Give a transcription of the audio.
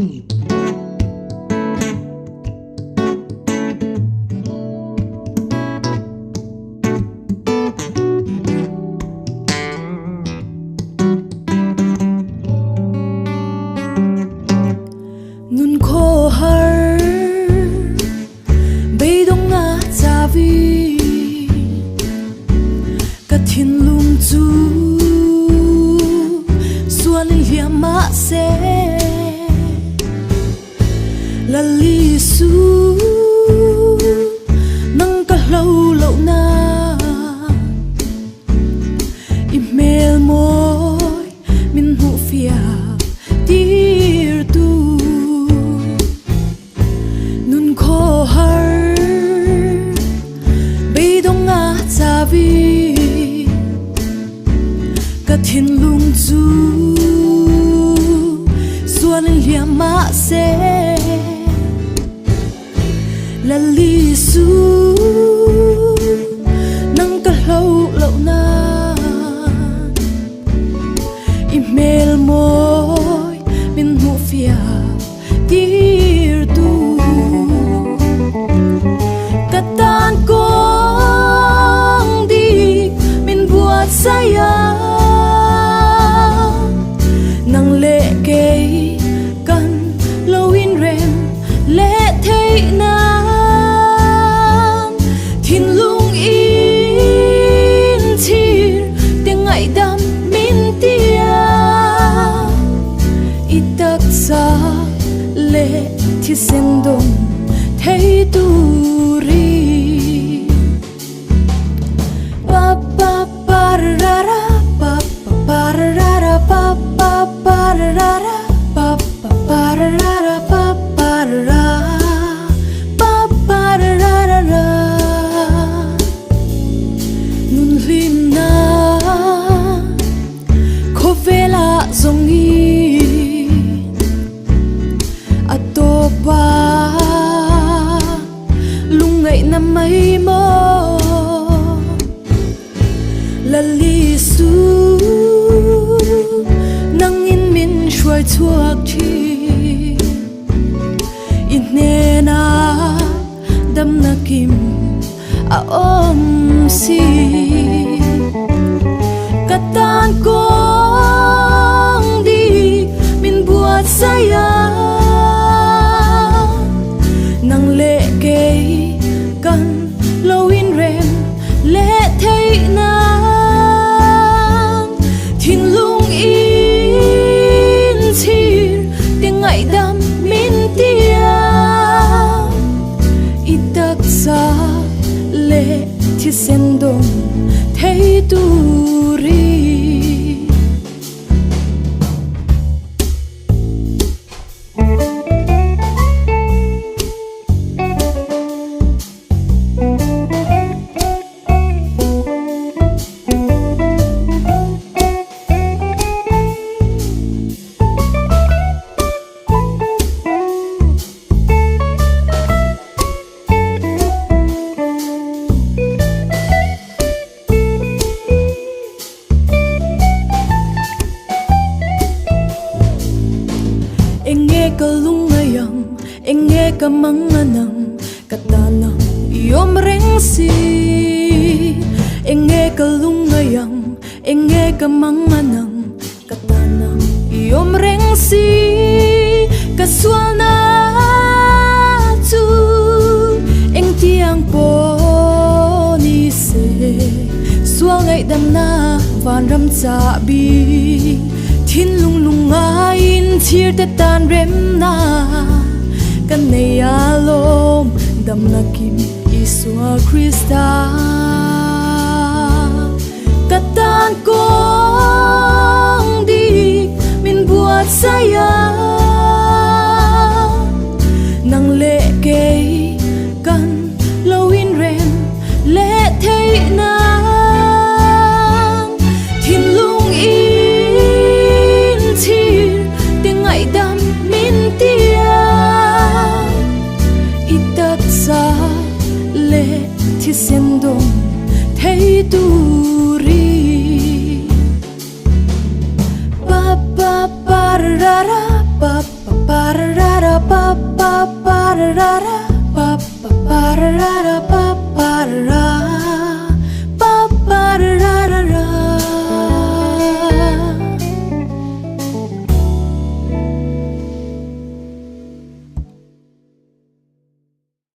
nun kho har bay dong nga cha vi ka thin lung chu suan liam ma se la li su nang ka lâu lâu na email môi min hu fia tir tu nun kho har bay dong nga cha vi ka thin lung chu suan liam ma se la li su nang ka lâu lâu na email môi min hu fia tir tu ka tan kong đi min buat saya nang lệ kê kan lâu in rem lệ thế na thiên lung in thir tiếng ngại đam min tia itak sa lệ thì sen dong thấy tu ri pa pa pa ra ra pa pa ra ra pa pa pa ra ra pa pa ra ra pa pa ra pa pa ra ra ra nun lim na kho vela zong i atopa lung ngậy năm mấy mơ la li su nang in min shuai chuak thi in ne na dam na kim a om si ka tan kong đi min buat saya nang lệ kê kan lâu in rem lệ thấy na thiên lung in thir tiếng ngại đam min tia itak sa lệ thì sen dong thấy tu ri ka lungayang enge ka manganang katanang iyom reng si enge ka lungayang enge ka manganang katanang iyom reng si kaswal na tu eng tiang po ni se swal ngai dam na van ram cha bi thiên lung lung in thir te tan rem na kan nei alom dam na kim Isua Krista katan kong di min buat saya nang lệ kê kan lâu in rem lệ thấy na dam min tia itat sa lệ thì sen dong thấy tu ri pa pa pa ra ra pa pa Pararara pa pa pararara pa pa pararara pa pararara